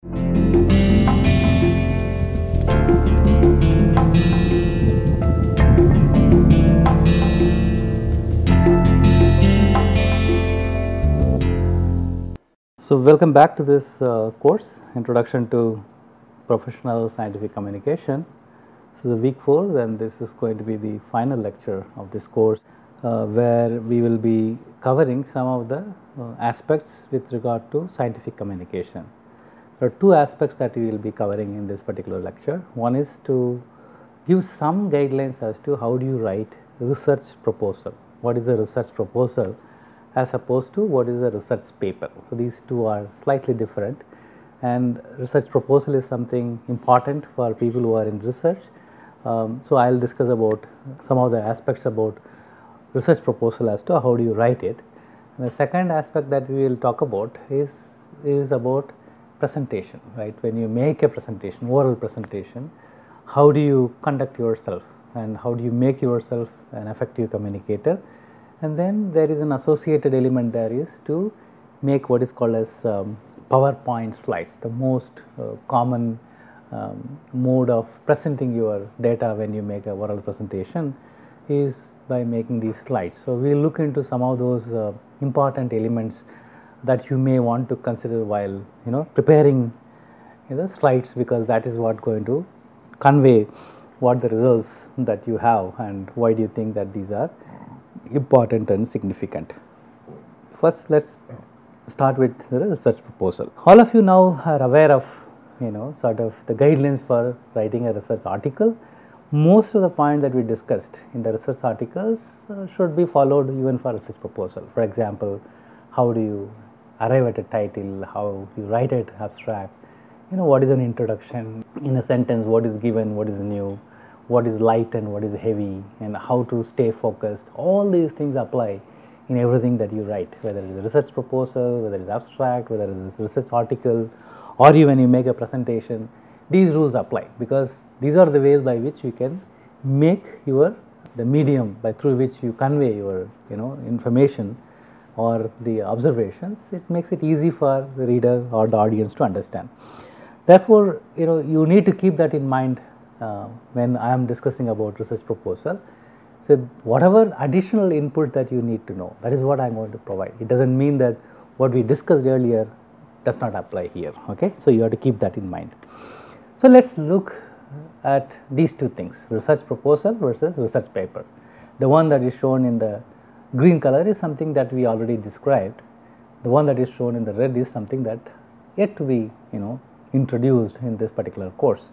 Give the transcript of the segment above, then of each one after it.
So, welcome back to this course, Introduction to Professional Scientific Communication. This is the week 4, and this is going to be the final lecture of this course, where we will be covering some of the aspects with regard to scientific communication. There are two aspects that we will be covering in this particular lecture. One is to give some guidelines as to how do you write research proposal. What is a research proposal as opposed to what is a research paper. So, these two are slightly different, and research proposal is something important for people who are in research. So, I will discuss about some of the aspects about research proposal as to how do you write it. And the second aspect that we will talk about is about presentation, right. When you make a presentation, oral presentation, how do you conduct yourself and how do you make yourself an effective communicator. And then there is an associated element there is to make what is called as PowerPoint slides. The most common mode of presenting your data when you make a oral presentation is by making these slides. So, we will look into some of those important elements that you may want to consider while preparing slides, because that is what going to convey what the results that you have and why do you think that these are important and significant. First, let us start with the research proposal. All of you now are aware of sort of the guidelines for writing a research article. Most of the points that we discussed in the research articles should be followed even for research proposal. For example, how do you arrive at a title, how you write it abstract, what is an introduction, in a sentence what is given, what is new, what is light and what is heavy, and how to stay focused. All these things apply in everything that you write, whether it is a research proposal, whether it is abstract, whether it is a research article, or even you make a presentation. These rules apply, because these are the ways by which you can make the medium by through which you convey your information or the observations. It makes it easy for the reader or the audience to understand. Therefore, you need to keep that in mind when I am discussing about research proposal. So, whatever additional input that you need to know, that is what I am going to provide. It does not mean that what we discussed earlier does not apply here. Okay? So, you have to keep that in mind. So, let us look at these two things, research proposal versus research paper. The one that is shown in the green color is something that we already described. The one that is shown in the red is something that yet to be introduced in this particular course.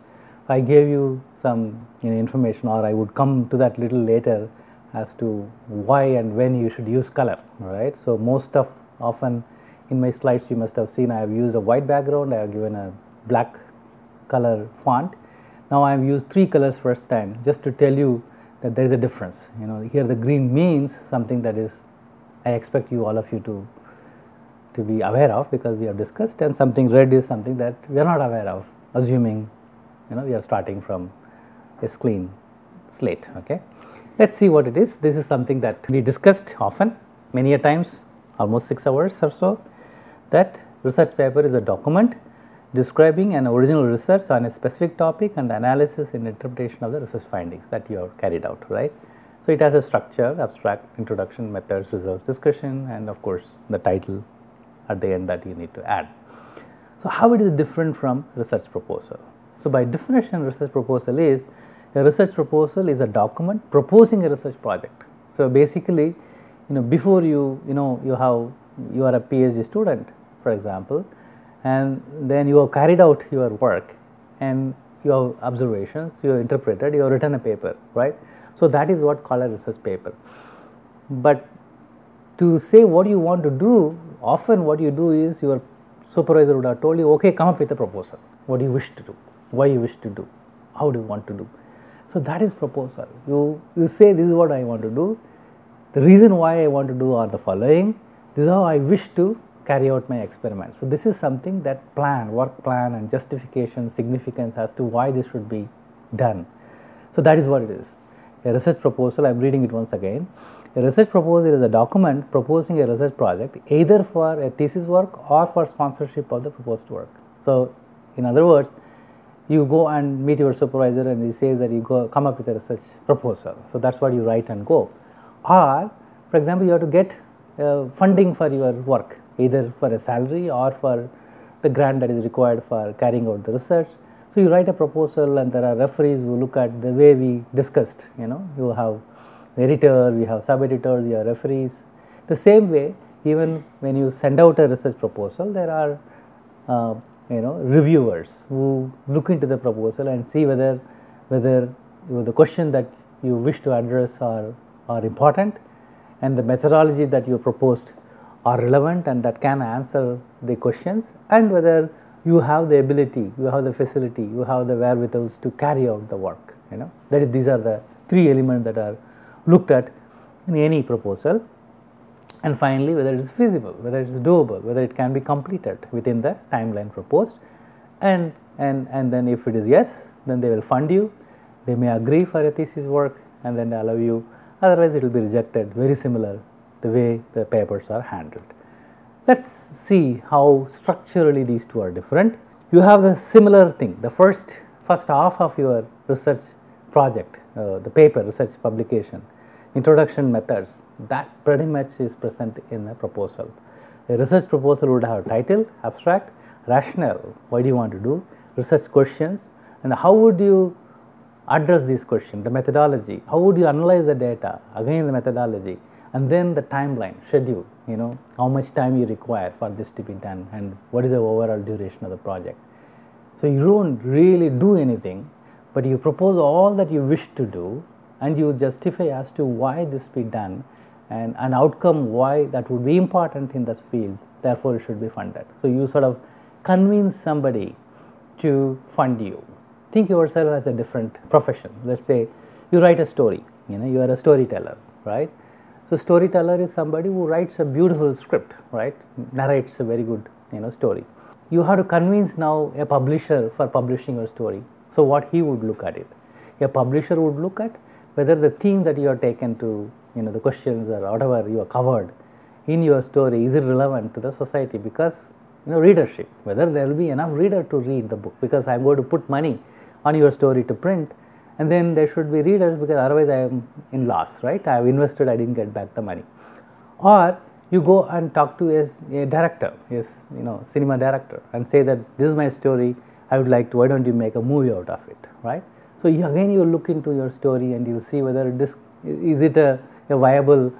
I gave you some information, or I would come to that little later as to why and when you should use color, right. So, most often in my slides you must have seen I have used a white background, I have given a black color font. Now, I have used 3 colors first time just to tell you that there is a difference. Here the green means something that is, I expect you all of you to be aware of, because we have discussed, and something red is something that we are not aware of, assuming we are starting from a clean slate. Okay. Let us see what it is. This is something that we discussed often, many a times, almost 6 hours or so, that research paper is a document describing an original research on a specific topic and analysis and interpretation of the research findings that you have carried out, right. So, it has a structure, abstract, introduction, methods, results, discussion, and of course, the title at the end that you need to add. So, how it is different from research proposal? So, by definition, research proposal is a research proposal is a document proposing a research project. So, basically, before you are a PhD student, for example, and then you have carried out your work and you have observations, you have interpreted, you have written a paper, right. So, that is what called a research paper. But to say what you want to do, often what you do is your supervisor would have told you, okay, come up with a proposal, what do you wish to do, why you wish to do, how do you want to do. So, that is proposal. You say this is what I want to do, the reason why I want to do are the following, this is how I wish to carry out my experiment. So, this is something that work plan and justification, significance as to why this should be done. So, that is what it is. A research proposal, I am reading it once again. A research proposal is a document proposing a research project either for a thesis work or for sponsorship of the proposed work. So, In other words, you go and meet your supervisor and he says that you come up with a research proposal. So that's what you write and go. Or for example, you have to get funding for your work, either for a salary or for the grant that is required for carrying out the research. So you write a proposal and there are referees who look at the way we discussed, you have the editor, we have sub-editors, you have referees. The same way, even when you send out a research proposal, there are reviewers who look into the proposal and see whether the question that you wish to address are important and the methodology that you proposed are relevant and that can answer the questions, and whether you have the ability, you have the facility, you have the wherewithals to carry out the work. That is, these are the three elements that are looked at in any proposal. And finally, whether it is feasible, whether it is doable, whether it can be completed within the timeline proposed, and then if it is yes, then they will fund you. They may agree for a thesis work and then allow you, otherwise it will be rejected. Very similar the way the papers are handled. Let's see how structurally these two are different. You have the similar thing. The first half of your research project, the paper, research publication, introduction methods, that pretty much is present in a proposal. A research proposal would have title, abstract, rationale, why do you want to do, research questions, and how would you address these questions, the methodology, how would you analyze the data, again the methodology, and then the timeline, schedule, how much time you require for this to be done and what is the overall duration of the project. So you don't really do anything, but you propose all that you wish to do and you justify as to why this be done and an outcome why that would be important in this field, therefore it should be funded. So you sort of convince somebody to fund you. Think yourself as a different profession. Let's say you write a story, you are a storyteller, right? So storyteller is somebody who writes a beautiful script, right? Narrates a very good story. You have to convince now a publisher for publishing your story. So what he would look at it? A publisher would look at whether the theme that you are taken to, the questions or whatever you are covered in your story, is it relevant to the society? Because readership, whether there will be enough reader to read the book, because I am going to put money on your story to print, and then there should be readers, because otherwise I am in loss, right? I have invested, I didn't get back the money. Or you go and talk to a director, cinema director, and say that this is my story, I would like to, why don't you make a movie out of it, right? So again you look into your story and you see whether this is it a viable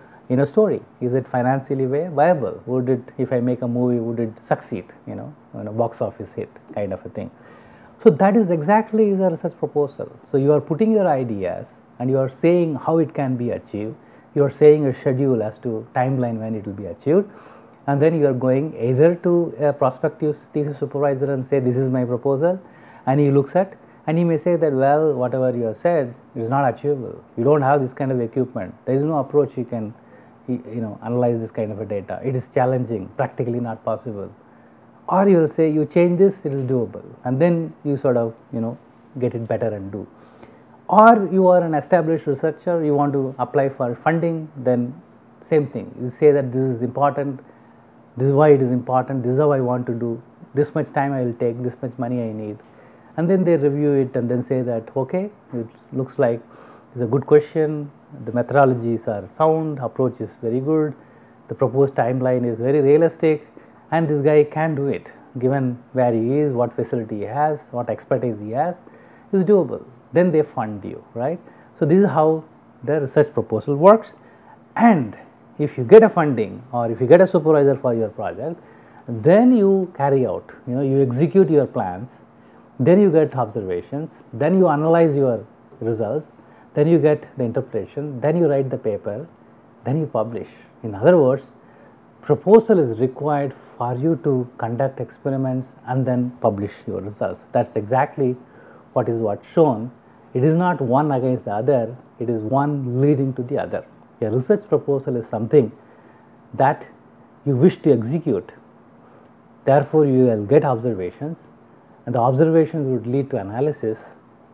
story, is it financially viable, would it, if I make a movie, would it succeed, box office hit kind of a thing. So that is exactly a research proposal. So you are putting your ideas and you are saying how it can be achieved, you are saying a schedule as to timeline when it will be achieved, and then you are going either to a prospective thesis supervisor and say this is my proposal, and he looks at and he may say that, well, whatever you have said is not achievable, you don't have this kind of equipment, there is no approach you can analyze this kind of a data, it is challenging, practically not possible. Or you will say you change this, it is doable, and then you sort of get it better and do. Or you are an established researcher, you want to apply for funding, then same thing, you say that this is important, this is why it is important, this is how I want to do, this much time I will take, this much money I need, and then they review it and then say that okay, it looks like it's a good question, the methodologies are sound, approach is very good, the proposed timeline is very realistic, and this guy can do it given where he is, what facility he has, what expertise he has, is doable. Then they fund you, right? So this is how the research proposal works. And if you get a funding or if you get a supervisor for your project, then you carry out, you execute your plans, then you get observations, then you analyze your results, then you get the interpretation, then you write the paper, then you publish. In other words, proposal is required for you to conduct experiments and then publish your results. That's exactly what's shown. It is not one against the other, it is one leading to the other. A research proposal is something that you wish to execute, therefore you will get observations, and the observations would lead to analysis,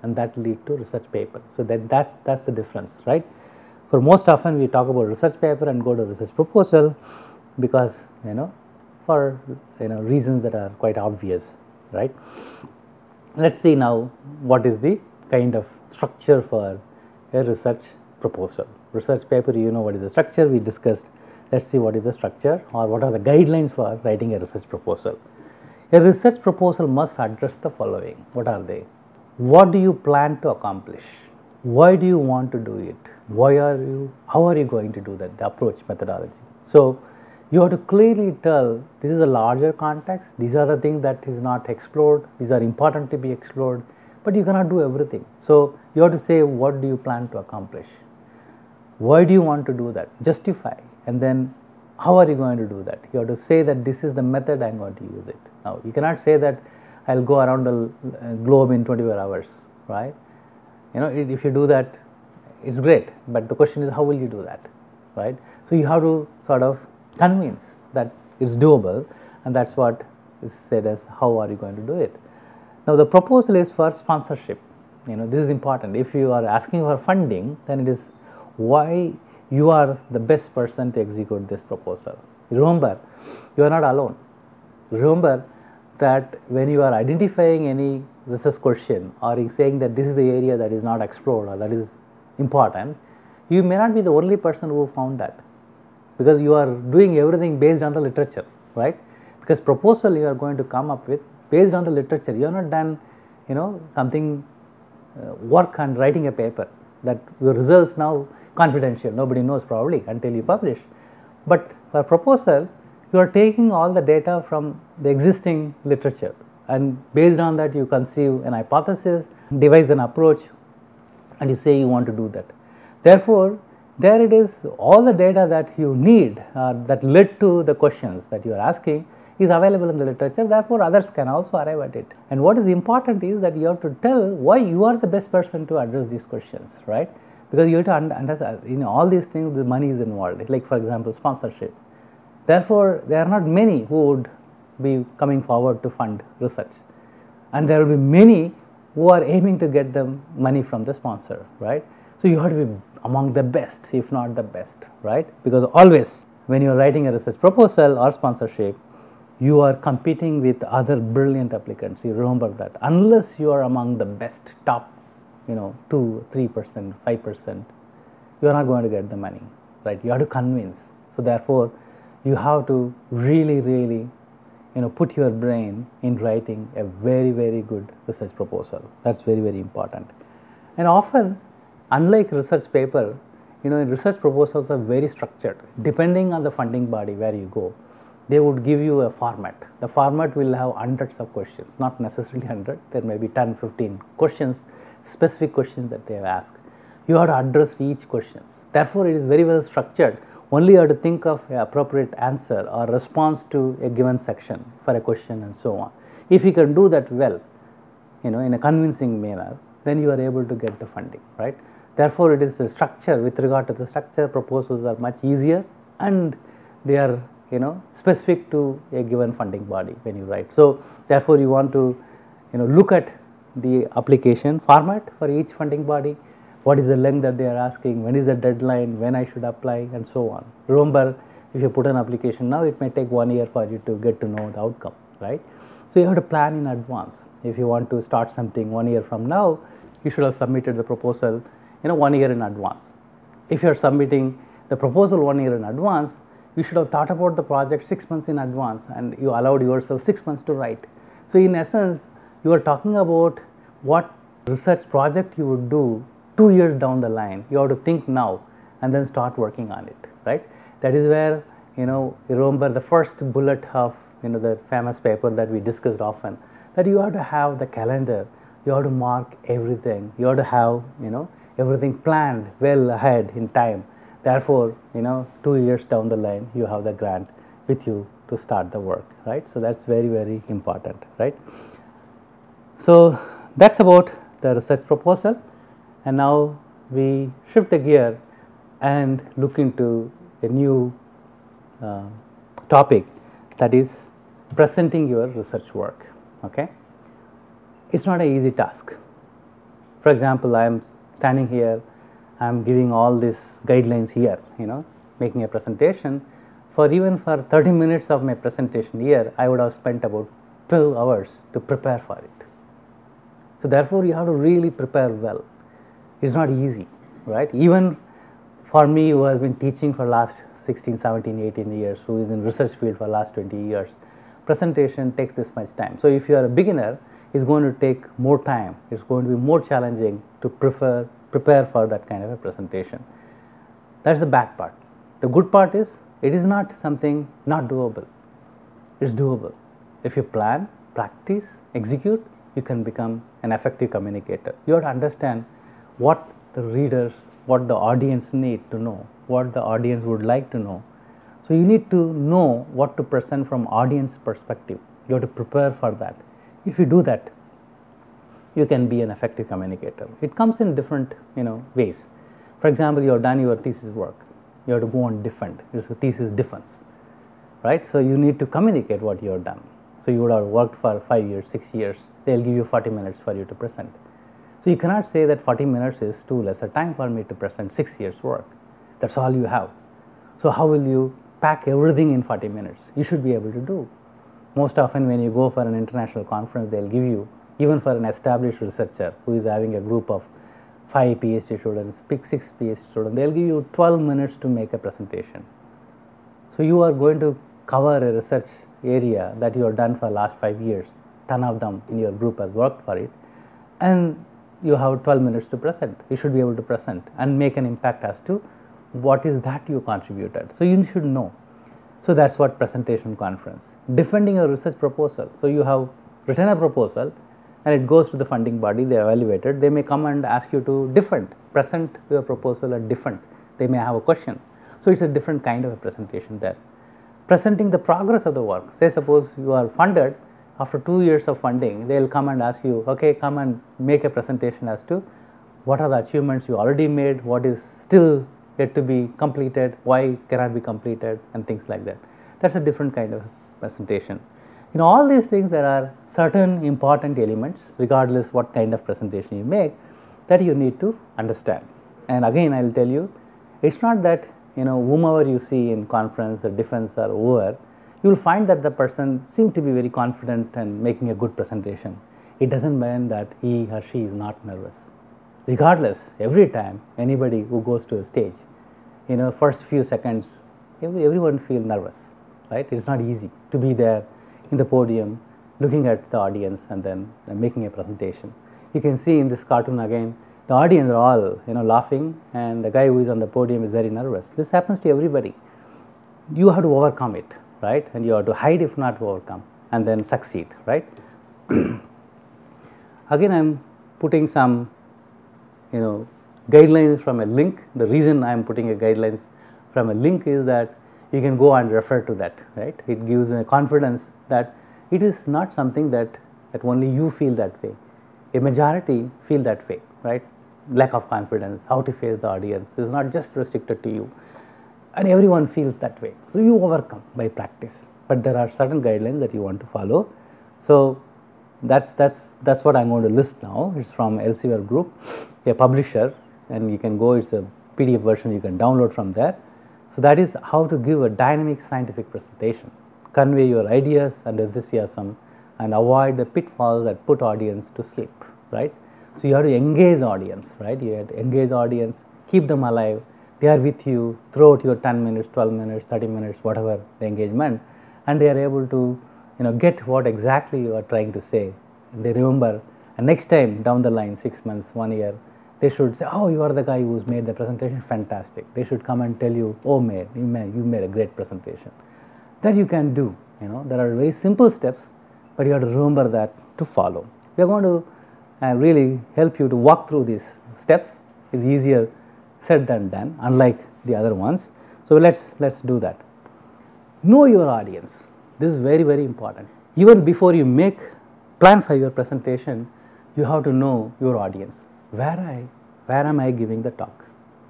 and that lead to research paper. So that's the difference, right? For most often we talk about research paper and go to research proposal, because for reasons that are quite obvious. right? Let's see now what is the kind of structure for a research proposal. Research paper, you know what is the structure, we discussed. Let's see what is the structure or what are the guidelines for writing a research proposal. A research proposal must address the following. What are they? What do you plan to accomplish? Why do you want to do it? How are you going to do that? The approach, methodology. So you have to clearly tell this is a larger context, these are the things that is not explored, these are important to be explored, but you cannot do everything. So you have to say what do you plan to accomplish? Why do you want to do that? Justify, and then how are you going to do that? You have to say that this is the method I am going to use it. Now you cannot say that I will go around the globe in 24 hours, right? You know, if you do that, it's great, but the question is how will you do that, right? So you have to sort of convince that it's doable, and that's what is said as how are you going to do it. Now the proposal is for sponsorship. You know, this is important. If you are asking for funding, then it is why you are the best person to execute this proposal. Remember, you are not alone. Remember that when you are identifying any research question or saying that this is the area that is not explored or that is important, you may not be the only person who found that, because you are doing everything based on the literature, right? Because proposal you are going to come up with based on the literature. You are not done, you know, something work on writing a paper that your results now confidential, nobody knows probably until you publish. But for proposal, you are taking all the data from the existing literature, and based on that you conceive an hypothesis, devise an approach, and you say you want to do that. Therefore, there it is, all the data that you need that led to the questions that you are asking is available in the literature. Therefore, others can also arrive at it. And what is important is that you have to tell why you are the best person to address these questions, right? Because you have to understand, in all these things the money is involved, like for example sponsorship. Therefore, there are not many who would be coming forward to fund research, and there will be many who are aiming to get the money from the sponsor, right? So you have to be among the best, if not the best, right? Because always when you are writing a research proposal or sponsorship, you are competing with other brilliant applicants. You remember that. Unless you are among the best, top, 2, 3%, 5%, you are not going to get the money, right? You have to convince. So therefore, you have to really put your brain in writing a very, very good research proposal. That's very, very important. And often, unlike research paper, research proposals are very structured. Depending on the funding body where you go, they would give you a format. The format will have hundreds of questions, not necessarily 100, there may be 10, 15 questions, specific questions that they have asked. You have to address each question. Therefore, it is very well structured. Only you have to think of an appropriate answer or response to a given section for a question and so on. If you can do that well, in a convincing manner, then you are able to get the funding, right? Therefore, it is the structure. With regard to the structure, proposals are much easier, and they are specific to a given funding body when you write. So therefore, you want to look at the application format for each funding body. What is the length that they are asking, when is the deadline, when I should apply, and so on. Remember, if you put an application now, it may take 1 year for you to get to know the outcome, right? So you have to plan in advance. If you want to start something 1 year from now, you should have submitted the proposal 1 year in advance. If you are submitting the proposal 1 year in advance, you should have thought about the project 6 months in advance, and you allowed yourself 6 months to write. So in essence, you are talking about what research project you would do 2 years down the line. You have to think now and then start working on it, right? That is where, you remember the first bullet of, the famous paper that we discussed often, that you have to have the calendar, you have to mark everything, you have to have, everything planned well ahead in time. Therefore, 2 years down the line, you have the grant with you to start the work, right? So that's very, very important, right? So that's about the research proposal. And now we shift the gear and look into a new topic, that is presenting your research work. Okay, it's not an easy task. For example, I am standing here, I am giving all these guidelines here, making a presentation. For 30 minutes of my presentation here, I would have spent about 12 hours to prepare for it. So therefore, you have to really prepare well. It's not easy, right? Even for me, who has been teaching for last 16, 17, 18 years, who is in research field for last 20 years, presentation takes this much time. So if you are a beginner, it's going to take more time. It's going to be more challenging to prepare for that kind of a presentation. That's the bad part. The good part is, it is not something not doable. It's doable. If you plan, practice, execute, you can become an effective communicator. You have to understand what the readers, what the audience need to know, what the audience would like to know. So you need to know what to present from audience perspective. You have to prepare for that. If you do that, you can be an effective communicator. It comes in different ways. For example, you have done your thesis work. You have to go and defend. It's a thesis defense, right? So you need to communicate what you have done. So you would have worked for 5 years, 6 years. They'll give you 40 minutes for you to present. So you cannot say that 40 minutes is too less a time for me to present 6 years work. That's all you have. So how will you pack everything in 40 minutes? You should be able to do. Most often when you go for an international conference, they'll give you, even for an established researcher who is having a group of 5 PhD students, pick 6 PhD students, they'll give you 12 minutes to make a presentation. So you are going to cover a research area that you have done for the last 5 years, 10 of them in your group has worked for it, and you have 12 minutes to present. You should be able to present and make an impact as to what is that you contributed. So you should know. So that's what presentation conference. Defending a research proposal. So you have written a proposal and it goes to the funding body, they evaluate it, they may come and ask you to defend, present your proposal and defend. They may have a question. So it's a different kind of a presentation there. Presenting the progress of the work. Say suppose you are funded, after 2 years of funding, they will come and ask you, okay, come and make a presentation as to what are the achievements you already made, what is still yet to be completed, why it cannot be completed, and things like that. That's a different kind of presentation. In all these things, there are certain important elements, regardless what kind of presentation you make, that you need to understand. And again, I will tell you, it's not that whomever you see in conference or defense or whoever, you will find that the person seems to be very confident and making a good presentation. It doesn't mean that he or she is not nervous. Regardless, every time anybody who goes to a stage, first few seconds, everyone feels nervous, right? It's not easy to be there in the podium, looking at the audience and then making a presentation. You can see in this cartoon again, the audience are all laughing, and the guy who is on the podium is very nervous. This happens to everybody. You have to overcome it, right? And you have to hide if not overcome, and then succeed, right? Again, I'm putting some guidelines from a link. The reason I'm putting a guidelines from a link is that you can go and refer to that, right? It gives a confidence that it is not something that only you feel that way. A majority feel that way, right? Lack of confidence, how to face the audience is not just restricted to you, and everyone feels that way. So you overcome by practice, but there are certain guidelines that you want to follow. So that's what I'm going to list now. It's from Elsevier Group, a publisher, and you can go, it's a PDF version you can download from there. So that is how to give a dynamic scientific presentation, convey your ideas and enthusiasm, and avoid the pitfalls that put audience to sleep, right? So you have to engage the audience, right? You have to engage the audience, keep them alive. They are with you throughout your 10 minutes, 12 minutes, 30 minutes, whatever the engagement, and they are able to get what exactly you are trying to say. And they remember, and next time down the line, 6 months, 1 year, they should say, oh, you are the guy who's made the presentation, fantastic. They should come and tell you, oh, you made a great presentation. That you can do. There are very simple steps, but you have to remember that to follow. We are going to really help you to walk through these steps. It's easier said than done, unlike the other ones. So let's do that. Know your audience. This is very, very important. Even before you plan for your presentation, you have to know your audience. Where am I giving the talk?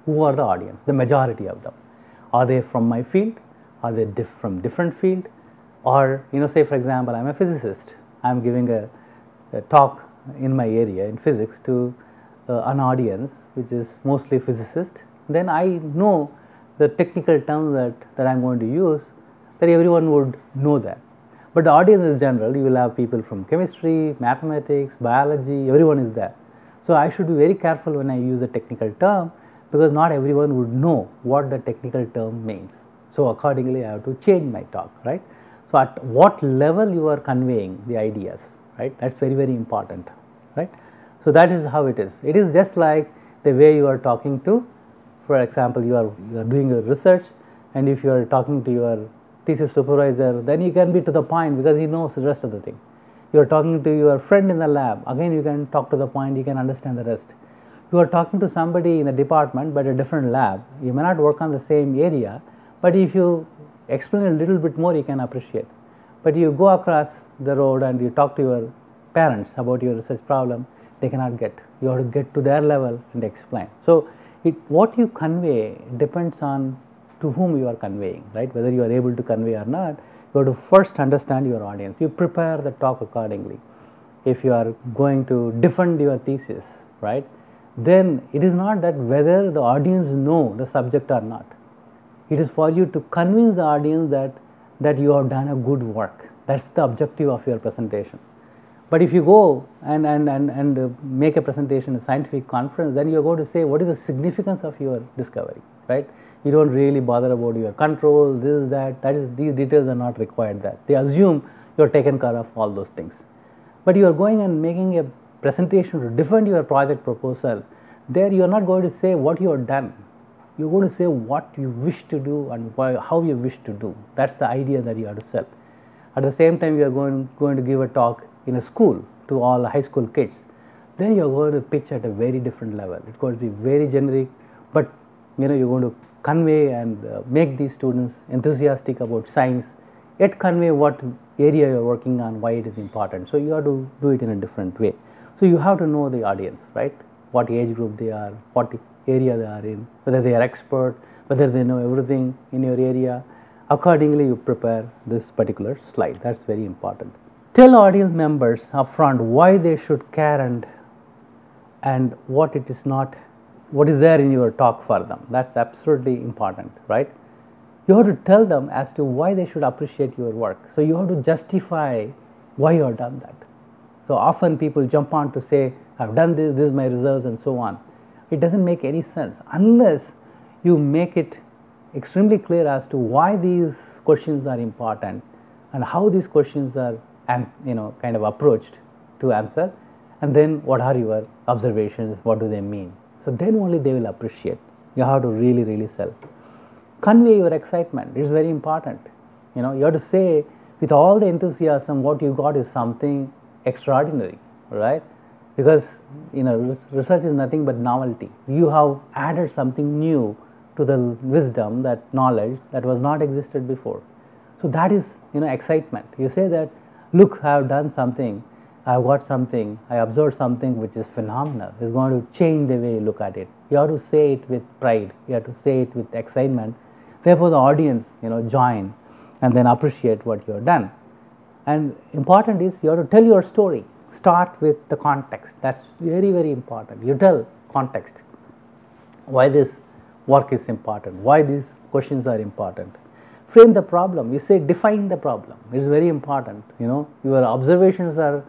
Who are the audience? The majority of them. Are they from my field? Are they from different field? Or say for example, I'm a physicist. I'm giving a talk in my area in physics to an audience which is mostly physicist. Then I know the technical terms that I'm going to use, that everyone would know that. But the audience is general. You will have people from chemistry, mathematics, biology, everyone is there. So I should be very careful when I use a technical term, because not everyone would know what the technical term means. So accordingly I have to change my talk, right. So at what level you are conveying the ideas, right, that is very, very important, right. So that is how it is. It is just like the way you are talking to, for example, you are doing a research, and if you are talking to your thesis supervisor, then you can be to the point because he knows the rest of the thing. You are talking to your friend in the lab, again you can talk to the point, you can understand the rest. You are talking to somebody in a department but a different lab, you may not work on the same area, but if you explain a little bit more, you can appreciate. But you go across the road and you talk to your parents about your research problem, they cannot get. You have to get to their level and explain. So what you convey depends on to whom you are conveying, right. Whether you are able to convey or not, you have to first understand your audience. You prepare the talk accordingly. If you are going to defend your thesis, right, then it is not that whether the audience know the subject or not. It is for you to convince the audience that you have done a good work. That is the objective of your presentation. But if you go and make a presentation at a scientific conference, then you are going to say what is the significance of your discovery, right. You do not really bother about your control, this, that is, these details are not required there. They assume you are taken care of all those things. But you are going and making a presentation to defend your project proposal, there you are not going to say what you have done. You are going to say what you wish to do and how you wish to do. That is the idea that you have to sell. At the same time, you are going to give a talk in a school to all high school kids. Then you are going to pitch at a very different level. It is going to be very generic, but you are going to convey and make these students enthusiastic about science, yet convey what area you are working on, why it is important. So you have to do it in a different way. So you have to know the audience, right? What age group they are, what area they are in, whether they are expert, whether they know everything in your area. Accordingly, you prepare this particular slide. That's very important. Tell audience members upfront why they should care and what it is not, what is there in your talk for them. That's absolutely important, right? You have to tell them as to why they should appreciate your work. So you have to justify why you have done that. So often people jump on to say, I've done this, this is my results and so on. It doesn't make any sense unless you make it extremely clear as to why these questions are important and how these questions are kind of approached to answer, and then what are your observations, what do they mean. So then only they will appreciate. You have to really, really sell. Convey your excitement. It is very important. You have to say with all the enthusiasm what you got is something extraordinary, right? Because research is nothing but novelty. You have added something new to the wisdom, that knowledge that was not existed before. So that is excitement. You say that, look, I have done something, I have got something, I observed something which is phenomenal. It's going to change the way you look at it. You have to say it with pride. You have to say it with excitement. Therefore, the audience join and then appreciate what you have done. And important is you have to tell your story. Start with the context. That's very, very important. You tell context. Why this work is important. Why these questions are important. Frame the problem. You say define the problem. It is very important. Your observations are,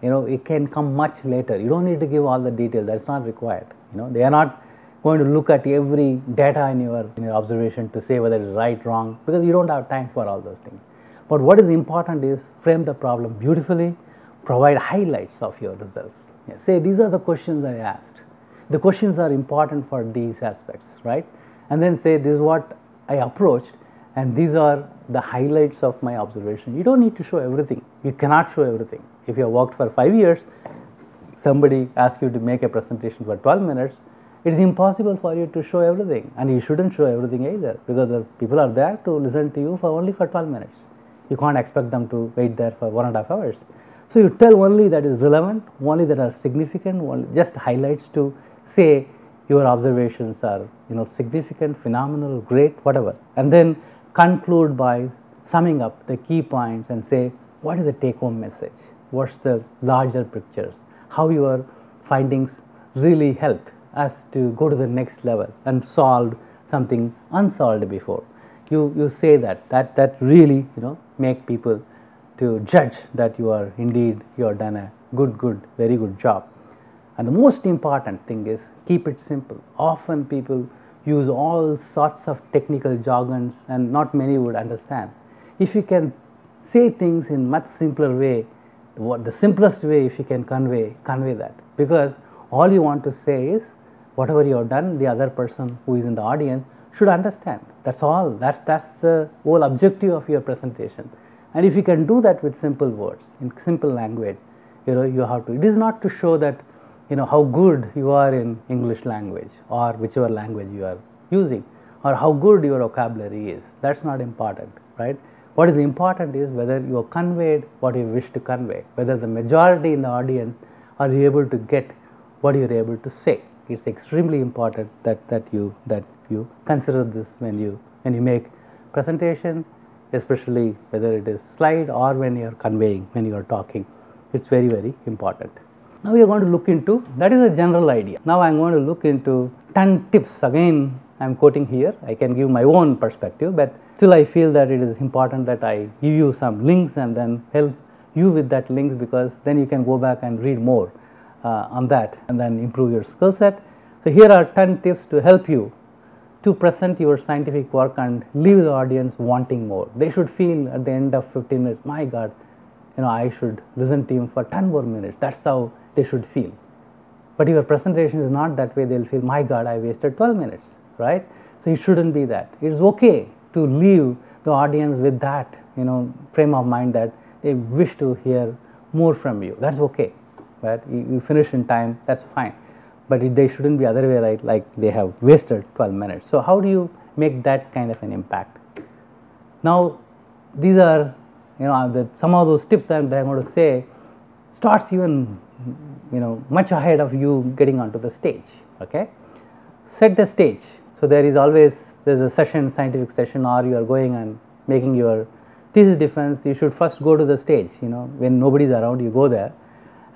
it can come much later. You don't need to give all the detail. That's not required. They are not going to look at every data in your observation to say whether it's right, wrong, because you don't have time for all those things. But what is important is frame the problem beautifully, provide highlights of your results. Say these are the questions I asked. The questions are important for these aspects, right? And then say this is what I approached and these are the highlights of my observation. You don't need to show everything. You cannot show everything. If you have worked for 5 years, somebody asks you to make a presentation for 12 minutes, it is impossible for you to show everything, and you shouldn't show everything either, because the people are there to listen to you for only for 12 minutes. You can't expect them to wait there for 1.5 hours. So you tell only that is relevant, only that are significant, just highlights to say your observations are significant, phenomenal, great, whatever, and then conclude by summing up the key points and say what is the take-home message, what's the larger pictures, how your findings really helped us to go to the next level and solve something unsolved before. You say that really make people to judge that you are done a very good job. And the most important thing is keep it simple. Often people use all sorts of technical jargons and not many would understand. If you can say things in much simpler way, what the simplest way if you can convey that, because all you want to say is whatever you have done, the other person who is in the audience should understand. That's all. That's the whole objective of your presentation. And if you can do that with simple words, in simple language, you have to. It is not to show that how good you are in English language or whichever language you are using, or how good your vocabulary is. That's not important, right? What is important is whether you have conveyed what you wish to convey, whether the majority in the audience are able to get what you are able to say. It's extremely important that you consider this when you make presentation, especially whether it is slide or when you are conveying, when you are talking. It's very, very important. Now we are going to look into, that is a general idea. Now I am going to look into 10 tips. Again, I am quoting here. I can give my own perspective, but still I feel that it is important that I give you some links and then help you with that links, because then you can go back and read more on that and then improve your skill set. So here are 10 tips to help you to present your scientific work and leave the audience wanting more. They should feel at the end of 15 minutes, my God, I should listen to him for 10 more minutes. That's how they should feel. But if your presentation is not that way, they'll feel, my God, I wasted 12 minutes, right? So it shouldn't be that. It's okay to leave the audience with that, frame of mind that they wish to hear more from you. That's okay, right? You finish in time, that's fine. But they shouldn't be other way, right? Like they have wasted 12 minutes. So how do you make that kind of an impact? Now, these are, some of those tips that I'm going to say starts even, much ahead of you getting onto the stage. Okay, set the stage. So there's a session, scientific session, or you are going and making your thesis defense. You should first go to the stage. When nobody's around, you go there.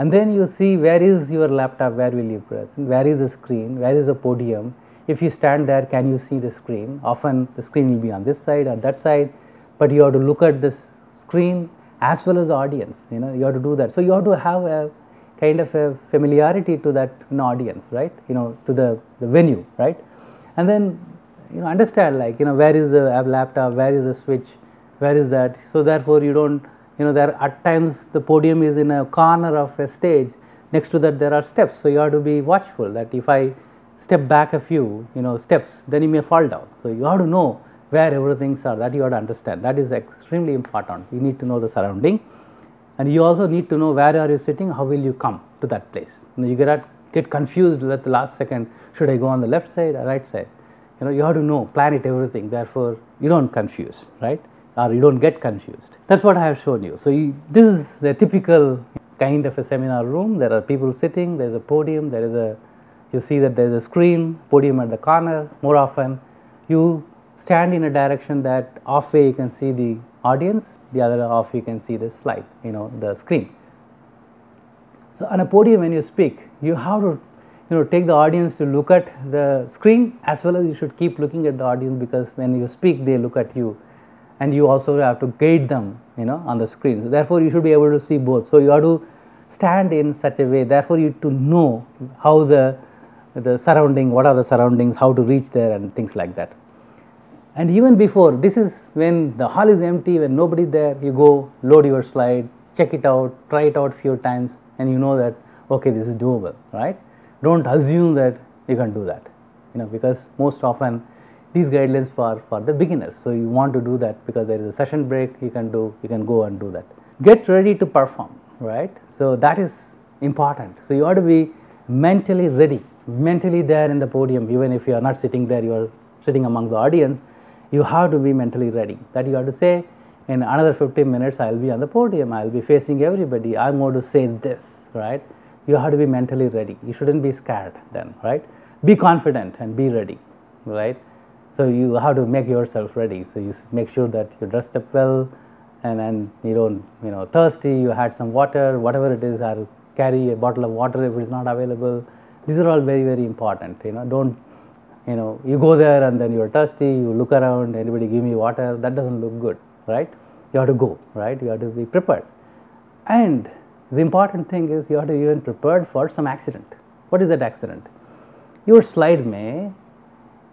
And then you see where is your laptop, where will you present, where is the screen, where is the podium. If you stand there, can you see the screen? Often the screen will be on this side or that side, but you have to look at this screen as well as the audience. You have to do that. So you have to have a kind of a familiarity to that audience, right? To the venue, right? And then understand, like where is the laptop, where is the switch, where is that. So therefore you don't. There at times the podium is in a corner of a stage. Next to that there are steps. So you have to be watchful that if I step back a few steps, then you may fall down. So you have to know where everything are. That you have to understand. That is extremely important. You need to know the surrounding, and you also need to know where are you sitting. How will you come to that place? You get confused at the last second. Should I go on the left side or right side? You have to know, plan it, everything. Therefore you don't confuse, right? Or you don't get confused. That's what I have shown you. So this is the typical kind of a seminar room. There are people sitting, there is a podium, you see that there is a screen, podium at the corner. More often you stand in a direction that halfway you can see the audience, the other half you can see the slide, the screen. So on a podium when you speak, you have to take the audience to look at the screen, as well as you should keep looking at the audience, because when you speak they look at you. And you also have to guide them, on the screen. So therefore, you should be able to see both. So you have to stand in such a way. Therefore, you to know how the surrounding, what are the surroundings, how to reach there, and things like that. And even before, this is when the hall is empty, when nobody there. You go load your slide, check it out, try it out few times, and you know that okay, this is doable, right? Don't assume that you can do that, because most often these guidelines for the beginners. So you want to do that because there is a session break, you can go and do that. Get ready to perform, right? So that is important. So you have to be mentally ready, mentally there in the podium. Even if you are not sitting there, you are sitting among the audience, you have to be mentally ready. That you have to say, in another 15 minutes I will be on the podium, I will be facing everybody, I am going to say this, right? You have to be mentally ready. You shouldn't be scared then, right? Be confident and be ready, right? So you have to make yourself ready. So you make sure that you're dressed up well, and you don't, thirsty, you had some water, whatever it is, or carry a bottle of water if it's not available. These are all very, very important. Don't, you go there and then you're thirsty, you look around, anybody give me water, that doesn't look good, right? you have to go, right? You have to be prepared. And the important thing is you have to be even prepared for some accident. What is that accident? Your slide may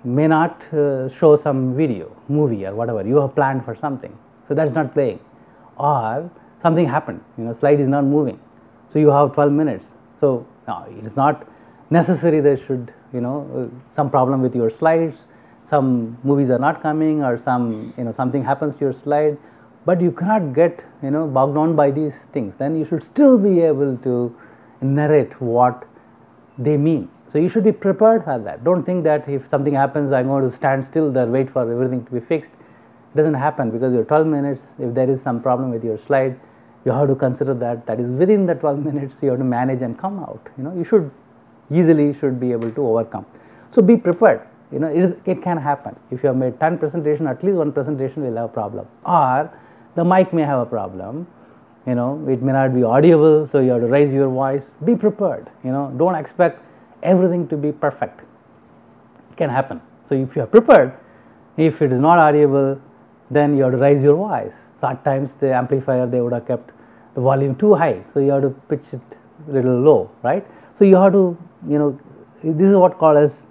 not show some video, movie or whatever. You have planned for something, so that's not playing. Or something happened, slide is not moving. So you have 12 minutes. So it is not necessary there should, some problem with your slides, some movies are not coming, or something happens to your slide, but you cannot get, bogged down by these things. Then you should still be able to narrate what they mean. So you should be prepared for that. Don't think that if something happens, I'm going to stand still there, wait for everything to be fixed. It doesn't happen, because your 12 minutes, if there is some problem with your slide, you have to consider that is within the 12 minutes you have to manage and come out. You should be able to overcome. So be prepared. It can happen. If you have made 10 presentation, at least one presentation will have a problem, or the mic may have a problem. It may not be audible, so you have to raise your voice. Be prepared. Don't expect everything to be perfect. It can happen. So if you are prepared, if it is not audible, then you have to raise your voice. So at times the amplifier, they would have kept the volume too high, so you have to pitch it a little low, right? So you have to, this is what called as,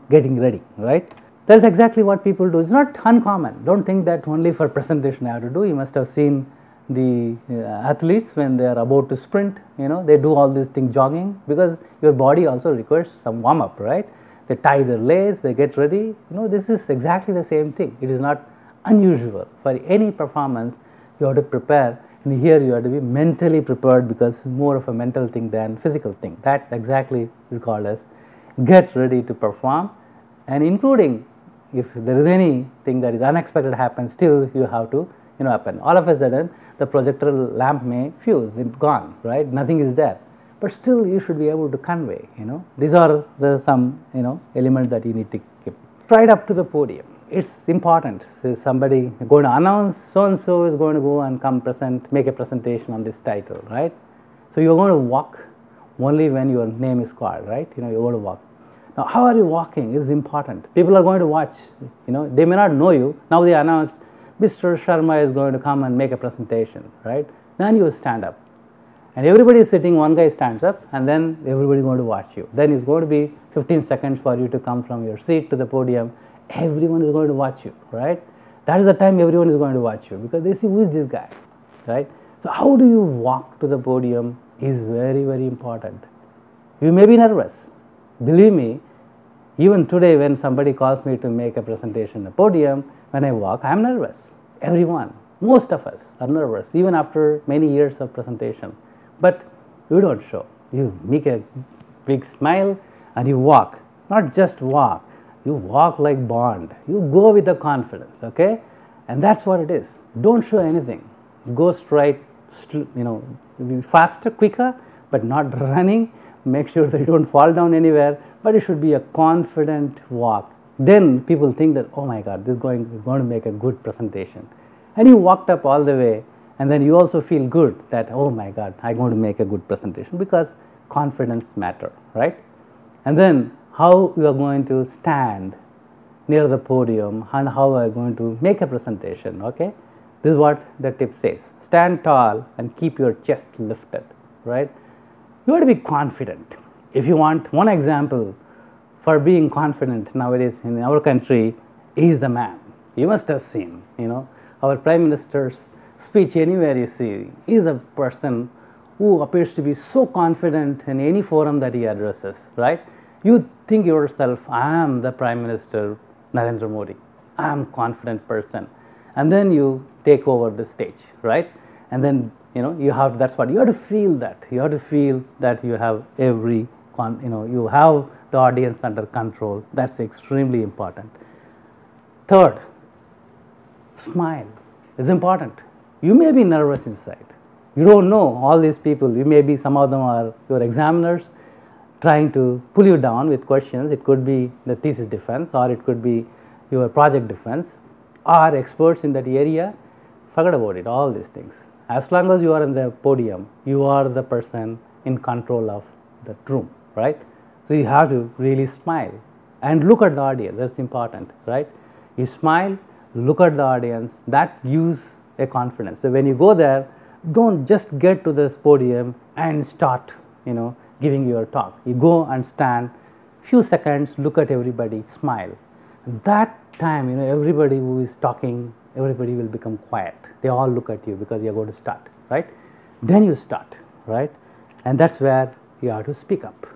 getting ready, right? That's exactly what people do. It's not uncommon. Don't think that only for presentation I have to do. You must have seen the athletes when they are about to sprint, they do all these things jogging, because your body also requires some warm up, right? They tie their legs, they get ready. This is exactly the same thing. It is not unusual. For any performance, you have to prepare, and here you have to be mentally prepared, because more of a mental thing than physical thing. That's exactly is called as get ready to perform, and including if there is anything that is unexpected happens, still you have to happen. All of a sudden the projector lamp may fuse, it's gone, right? Nothing is there, but still you should be able to convey. These are some elements that you need to keep right up to the podium. It's important. So somebody going to announce so and so is going to go and make a presentation on this title, right? So you're going to walk only when your name is called, right? You're going to walk. Now, how are you walking is important. People are going to watch. They may not know you. Now they announced Mr. Sharma is going to come and make a presentation, right? Then you stand up, and everybody is sitting. One guy stands up, and then everybody is going to watch you. Then it's going to be 15 seconds for you to come from your seat to the podium. Everyone is going to watch you, right? That is the time everyone is going to watch you, because they see who is this guy, right? So how do you walk to the podium is very, very important. You may be nervous. Believe me, even today when somebody calls me to make a presentation at a podium, when I walk, I am nervous. Everyone, most of us are nervous, even after many years of presentation. But you don't show. You make a big smile and you walk. Not just walk. You walk like Bond. You go with the confidence, okay? And that's what it is. Don't show anything. Go straight, be faster, quicker, but not running. Make sure that you don't fall down anywhere, but it should be a confident walk. Then people think that, oh my God, this is going to make a good presentation. And you walked up all the way, and then you also feel good that, oh my God, I'm going to make a good presentation, because confidence matters, right? And then how you are going to stand near the podium and how you are going to make a presentation, okay? This is what the tip says. Stand tall and keep your chest lifted, right? You have to be confident. If you want one example for being confident nowadays in our country, is the man. You must have seen, our Prime Minister's speech anywhere you see, is a person who appears to be so confident in any forum that he addresses, right? You think yourself, I am the Prime Minister Narendra Modi. I am a confident person. And then you take over the stage, right? And then, that's what, you have to feel that. You have to feel that you have you have the audience under control. That's extremely important. Third, smile is important. You may be nervous inside. You don't know all these people. You may be, some of them are your examiners trying to pull you down with questions. It could be the thesis defense, or it could be your project defense, or experts in that area. Forget about it, all these things. As long as you are in the podium, you are the person in control of the room, right? So you have to really smile and look at the audience. That's important, right? You smile, look at the audience. That gives a confidence. So when you go there, don't just get to this podium and start, giving your talk. You go and stand, few seconds, look at everybody, smile. That time, everybody who is talking, everybody will become quiet. They all look at you because you are going to start, right? Then you start, right? And that's where you have to speak up.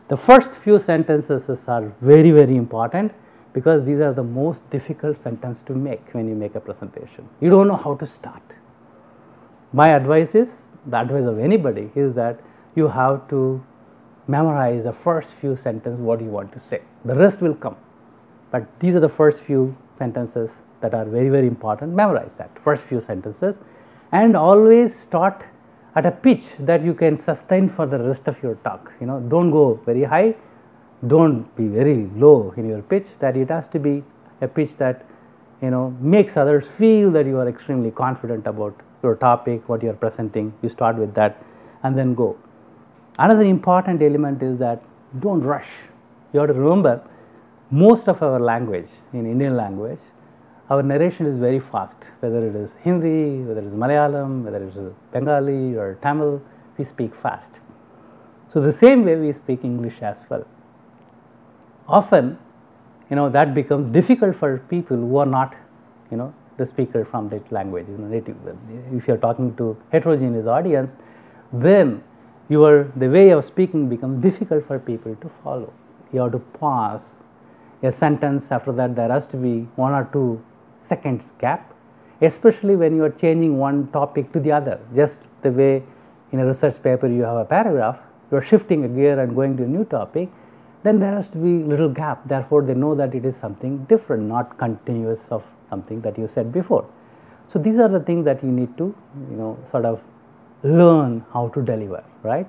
The first few sentences are very, very important, because these are the most difficult sentence to make when you make a presentation. You don't know how to start. My advice is, the advice of anybody is that you have to memorize the first few sentences what you want to say. The rest will come. But these are the first few sentences that are very, very important. Memorize that first few sentences, and always start at a pitch that you can sustain for the rest of your talk. Don't go very high, don't be very low in your pitch. That it has to be a pitch that makes others feel that you are extremely confident about your topic, what you are presenting. You start with that and then go. Another important element is that don't rush. You have to remember, most of our language, in Indian language, our narration is very fast. Whether it is Hindi, whether it is Malayalam, whether it is Bengali or Tamil, we speak fast. So the same way we speak English as well. Often, that becomes difficult for people who are not, the speaker from that language, native. If you are talking to heterogeneous audience, then the way of speaking becomes difficult for people to follow. You have to pause a sentence. After that, there has to be 1 or 2 seconds gap, especially when you are changing one topic to the other. Just the way in a research paper you have a paragraph, you are shifting a gear and going to a new topic, then there has to be little gap. Therefore, they know that it is something different, not continuous of something that you said before. So these are the things that you need to, sort of learn how to deliver, right?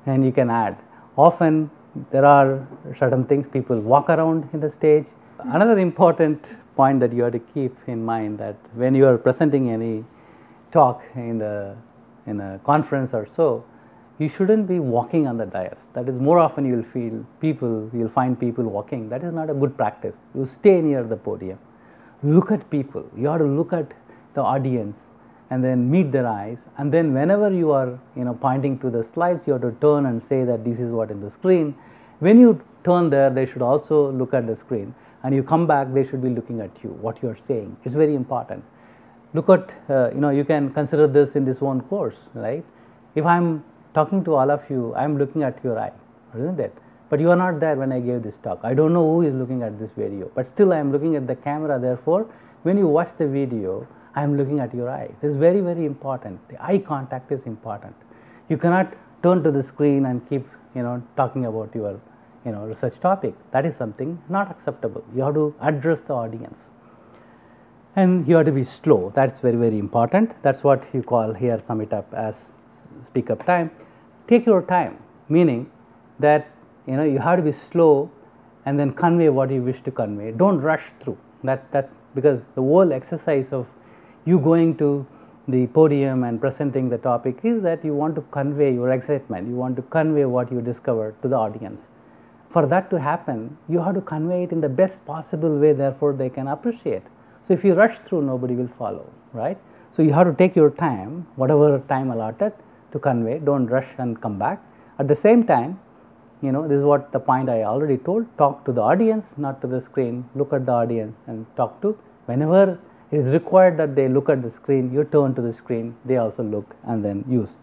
And you can add. Often there are certain things people walk around in the stage. Another important point that you have to keep in mind, that when you are presenting any talk in a conference or so, you shouldn't be walking on the dais. That is, more often you'll find people walking. That is not a good practice. You stay near the podium. Look at people. You have to look at the audience and then meet their eyes. And then whenever you are pointing to the slides, you have to turn and say that this is what in the screen. When you turn there, they should also look at the screen. And you come back, they should be looking at you, what you are saying. It's very important. Look at, you can consider this in this one course, right? If I'm talking to all of you, I'm looking at your eye, isn't it? But you are not there when I gave this talk. I don't know who is looking at this video, but still I am looking at the camera. Therefore, when you watch the video, I am looking at your eye. This is very, very important. The eye contact is important. You cannot turn to the screen and keep, talking about your, research topic. That is something not acceptable. You have to address the audience. And you have to be slow. That's very, very important. That's what you call here, sum it up as speak up time. Take your time, meaning that you have to be slow and then convey what you wish to convey. Don't rush through. That's because the whole exercise of you going to the podium and presenting the topic is that you want to convey your excitement. You want to convey what you discovered to the audience. For that to happen, you have to convey it in the best possible way. Therefore, they can appreciate. So if you rush through, nobody will follow, right? So you have to take your time, whatever time allotted, to convey. Don't rush and come back. At the same time, this is what the point I already told. Talk to the audience, not to the screen. Look at the audience and talk to. Whenever it is required that they look at the screen, you turn to the screen, they also look and then use.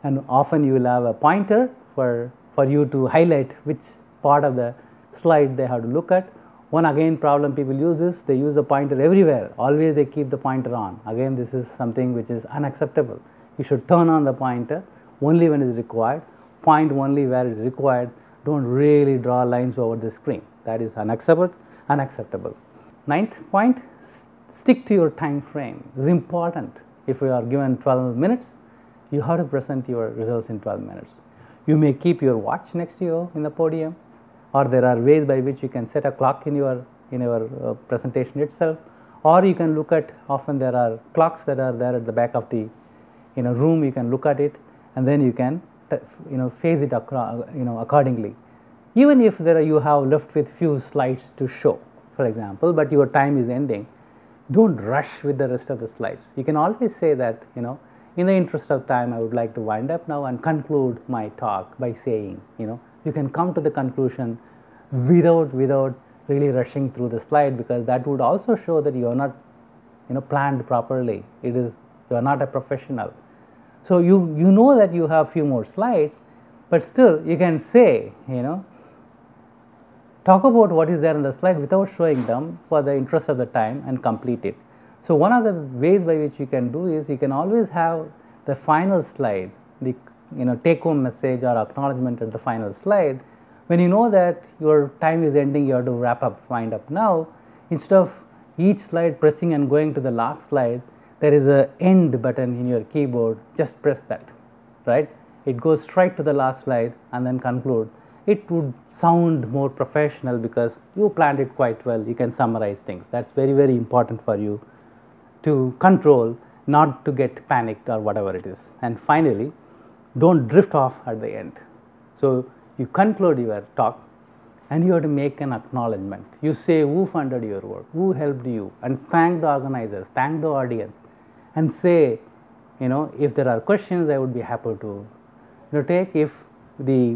And often you will have a pointer for you to highlight which part of the slide they have to look at. One again problem people use is they use the pointer everywhere. Always they keep the pointer on. Again, this is something which is unacceptable. You should turn on the pointer only when it is required. Point only where it is required. Don't really draw lines over the screen. That is unacceptable. Ninth point, stick to your time frame. It is important. If you are given 12 minutes, you have to present your results in 12 minutes. You may keep your watch next to you in the podium, or there are ways by which you can set a clock in your presentation itself, or you can look at, often there are clocks that are there at the back of the room. You can look at it and then you can phase it accordingly. Even if you have left with few slides to show, for example, but your time is ending, don't rush with the rest of the slides. You can always say that, in the interest of time, I would like to wind up now and conclude my talk by saying, you can come to the conclusion without really rushing through the slide, because that would also show that you are not, planned properly. You are not a professional. So you know that you have few more slides, but still you can say, talk about what is there in the slide without showing them for the interest of the time and complete it. So one of the ways by which you can do is you can always have the final slide, the take home message or acknowledgement at the final slide. When you know that your time is ending, you have to wrap up, wind up now, instead of each slide pressing and going to the last slide, there is a end button in your keyboard, just press that, right? It goes straight to the last slide and then conclude. It would sound more professional because you planned it quite well. You can summarize things. That's very, very important for you to control, not to get panicked or whatever it is. And finally, don't drift off at the end. So you conclude your talk and you have to make an acknowledgement. You say who funded your work, who helped you, and thank the organizers, thank the audience, and say, if there are questions, I would be happy to take. If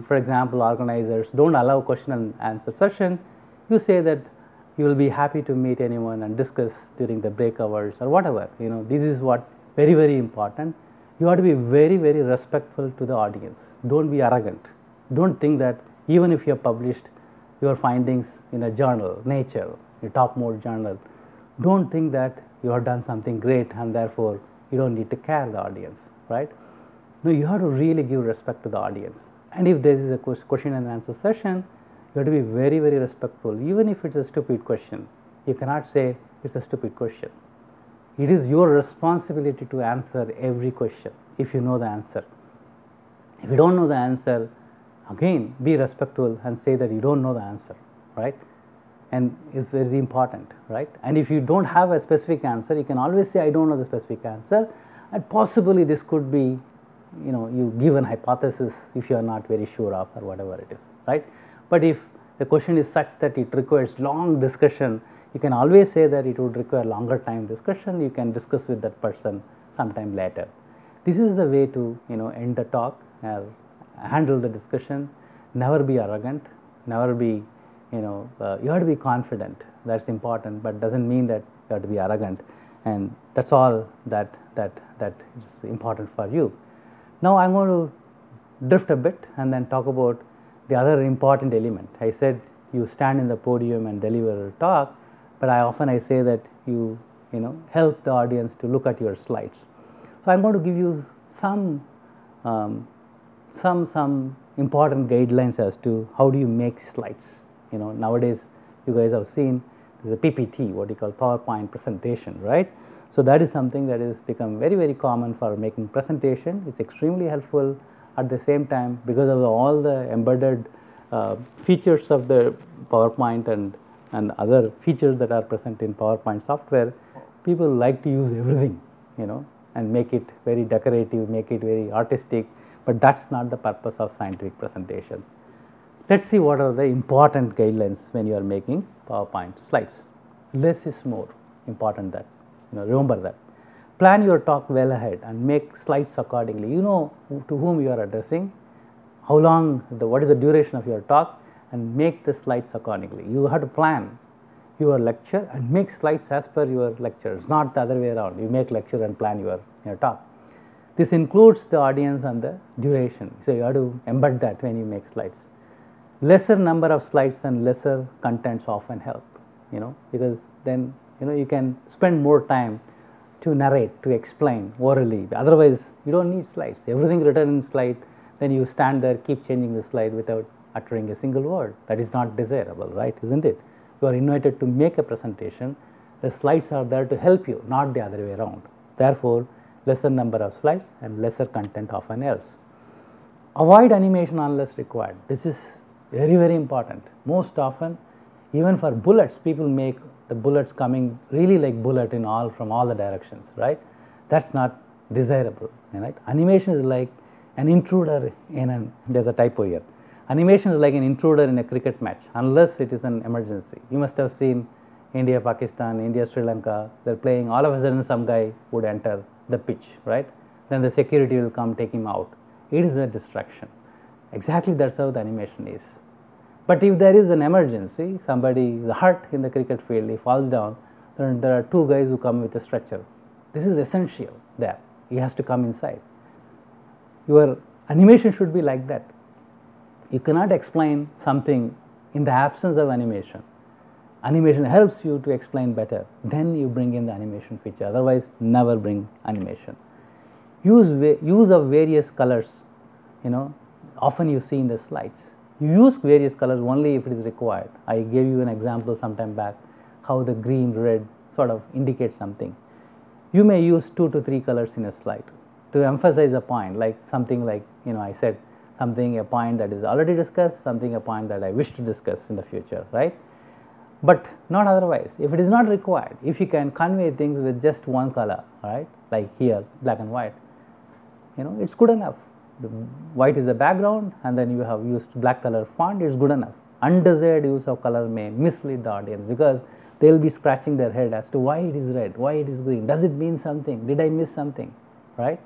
for example, organizers don't allow question and answer session, you say that you will be happy to meet anyone and discuss during the break hours or whatever. This is what very, very important. You have to be very, very respectful to the audience. Don't be arrogant. Don't think that even if you have published your findings in a journal, Nature, a top mode journal, don't think that you have done something great and therefore you don't need to care the audience, right? No, you have to really give respect to the audience. And if there is a question and answer session, you have to be very, very respectful. Even if it's a stupid question, you cannot say it's a stupid question. It is your responsibility to answer every question if you know the answer. If you don't know the answer, again, be respectful and say that you don't know the answer, right? And it's very important, right? And if you don't have a specific answer, you can always say, I don't know the specific answer, and possibly this could be, you give an hypothesis if you are not very sure of or whatever it is, right? But if the question is such that it requires long discussion, you can always say that it would require longer time discussion. You can discuss with that person sometime later. This is the way to, end the talk, handle the discussion. Never be arrogant, never be, you have to be confident. That's important, but doesn't mean that you have to be arrogant. And that's all that is important for you. Now I'm going to drift a bit and then talk about the other important element. I said you stand in the podium and deliver a talk, but I say that you help the audience to look at your slides. So I'm going to give you some important guidelines as to how do you make slides. Nowadays you guys have seen there's a PPT, what you call PowerPoint presentation, right? So that is something that has become very, very common for making presentation. It's extremely helpful. At the same time, because of all the embedded features of the PowerPoint and other features that are present in PowerPoint software, people like to use everything, and make it very decorative, make it very artistic, but that's not the purpose of scientific presentation. Let's see what are the important guidelines when you are making PowerPoint slides. Less is more, important that, remember that. Plan your talk well ahead and make slides accordingly. You know to whom you are addressing, how long, what is the duration of your talk, and make the slides accordingly. You have to plan your lecture and make slides as per your lecture. It's not the other way around. You make lecture and plan your talk. This includes the audience and the duration. So you have to embed that when you make slides. Lesser number of slides and lesser contents often help, because then you can spend more time to narrate, to explain orally. Otherwise, you don't need slides. Everything written in slide, then you stand there, keep changing the slide without uttering a single word. That is not desirable, right? Isn't it? You are invited to make a presentation. The slides are there to help you, not the other way around. Therefore, lesser number of slides and lesser content often helps. Avoid animation unless required. This is very, very important. Most often, even for bullets, people make the bullets coming really like bullet from all the directions, right? That's not desirable, right? Animation is like an intruder there's a typo here. Animation is like an intruder in a cricket match, unless it is an emergency. You must have seen, India, Pakistan, India, Sri Lanka, they're playing, all of a sudden some guy would enter the pitch, right? Then the security will come take him out. It is a distraction. Exactly that's how the animation is. But if there is an emergency, somebody is hurt in the cricket field, he falls down, then there are two guys who come with a stretcher. This is essential there. He has to come inside. Your animation should be like that. You cannot explain something in the absence of animation. Animation helps you to explain better. Then you bring in the animation feature. Otherwise, never bring animation. Use of various colors, often you see in the slides. You use various colors only if it is required. I gave you an example some time back how the green, red sort of indicates something. You may use 2 to 3 colors in a slide to emphasize a point, like something like, I said something, a point that is already discussed, something, a point that I wish to discuss in the future, right? But not otherwise. If it is not required, if you can convey things with just one color, right, like here, black and white, it's good enough. The white is the background and then you have used black color font, it's good enough. Undesired use of color may mislead the audience because they will be scratching their head as to why it is red, why it is green, does it mean something, did I miss something, right?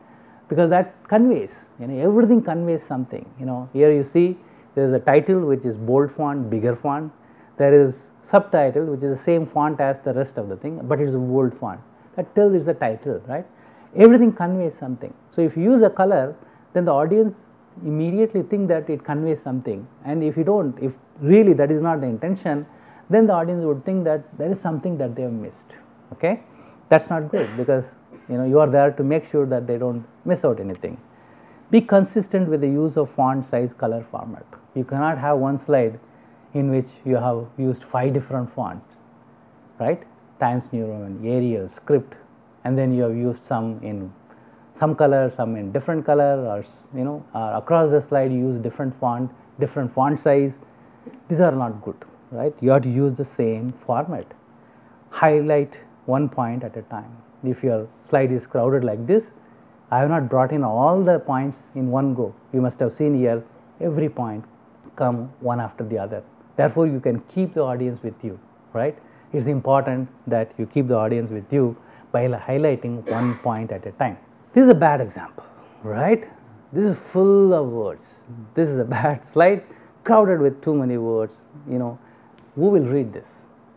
Because that conveys, everything conveys something. Here you see there is a title which is bold font, bigger font. There is subtitle which is the same font as the rest of the thing, but it is a bold font. That tells it's a title, right? Everything conveys something. So if you use a color, then the audience immediately think that it conveys something. And if you don't, if really that is not the intention, then the audience would think that there is something that they have missed. Okay, that's not good because you are there to make sure that they don't miss out anything. Be consistent with the use of font size, color, format. You cannot have one slide in which you have used 5 different fonts, right? Times New Roman, Arial, Script, and then you have used some in some color, some in different color, or across the slide you use different font size. These are not good, right? You have to use the same format. Highlight one point at a time. If your slide is crowded like this, I have not brought in all the points in one go. You must have seen here every point come one after the other. Therefore, you can keep the audience with you, right? It's important that you keep the audience with you by highlighting one point at a time. This is a bad example, right? This is full of words. This is a bad slide, crowded with too many words. Who will read this?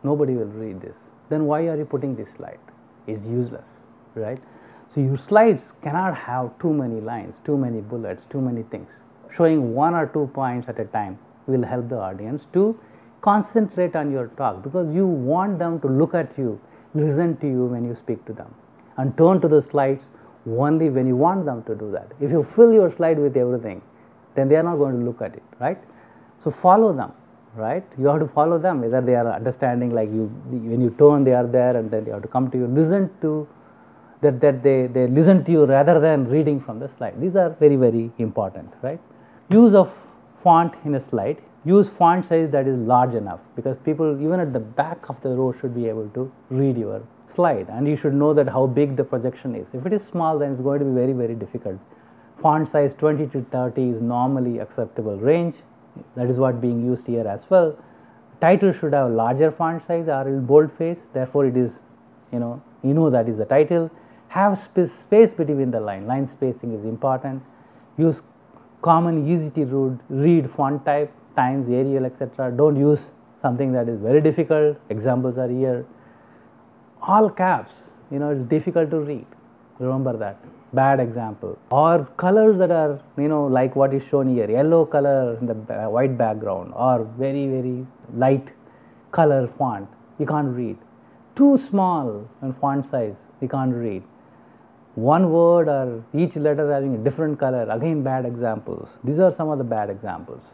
Nobody will read this. Then why are you putting this slide? It's useless, right? So your slides cannot have too many lines, too many bullets, too many things. Showing 1 or 2 points at a time will help the audience to concentrate on your talk because you want them to look at you, listen to you when you speak to them, and turn to the slides only when you want them to do that. If you fill your slide with everything, then they are not going to look at it, right? So follow them, right? You have to follow them, whether they are understanding, like when you turn, they are there, and then you have to come to you, listen to that they listen to you rather than reading from the slide. These are very, very important, right? Use of font in a slide. Use font size that is large enough because people even at the back of the row should be able to read your slide, and you should know that how big the projection is. If it is small, then it's going to be very, very difficult. Font size 20 to 30 is normally acceptable range. That is what being used here as well. Title should have larger font size or in boldface. Therefore, it is that is the title. Have space between the line. Line spacing is important. Use common, easy to read font type, Times, Arial, etc. Don't use something that is very difficult. Examples are here. All caps, it's difficult to read. Remember that. Bad example. Or colors that are, like what is shown here, yellow color in the white background, or very, very light color font, you can't read. Too small in font size, you can't read. One word or each letter having a different color, again bad examples. These are some of the bad examples.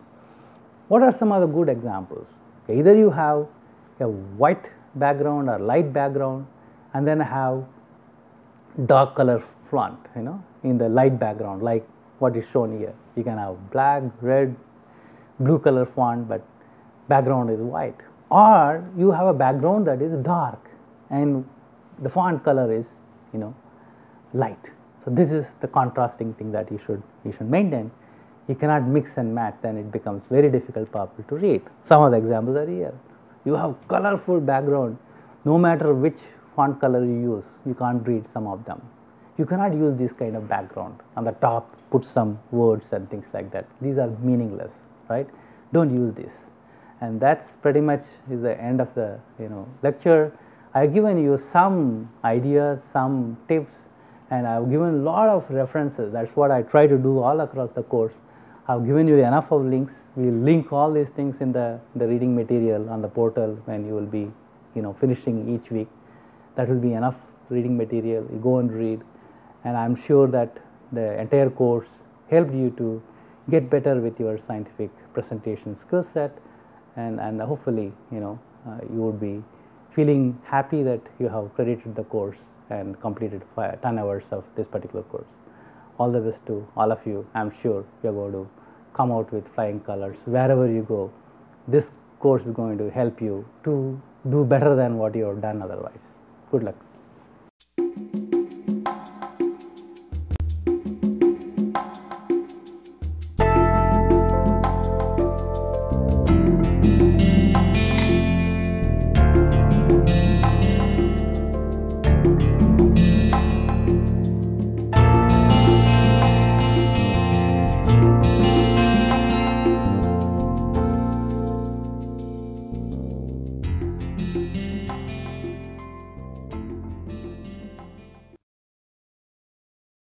What are some of the good examples? Either you have a white background or light background, and then have dark color font, in the light background, like what is shown here. You can have black, red, blue color font, but background is white. Or you have a background that is dark and the font color is, light. So this is the contrasting thing that you should maintain. You cannot mix and match, then it becomes very difficult for people to read. Some of the examples are here. You have colorful background, no matter which font color you use, you can't read some of them. You cannot use this kind of background. On the top, put some words and things like that. These are meaningless, right? Don't use this. And that's pretty much is the end of the lecture. I've given you some ideas, some tips, and I've given a lot of references. That's what I try to do all across the course. I've given you enough of links. We'll link all these things in the reading material on the portal when you will be finishing each week. That will be enough reading material. You go and read, and I'm sure that the entire course helped you to get better with your scientific presentation skill set, and hopefully you would be feeling happy that you have credited the course and completed 10 hours of this particular course. All the best to all of you. I'm sure you're going to come out with flying colors wherever you go. This course is going to help you to do better than what you have done otherwise. Good luck.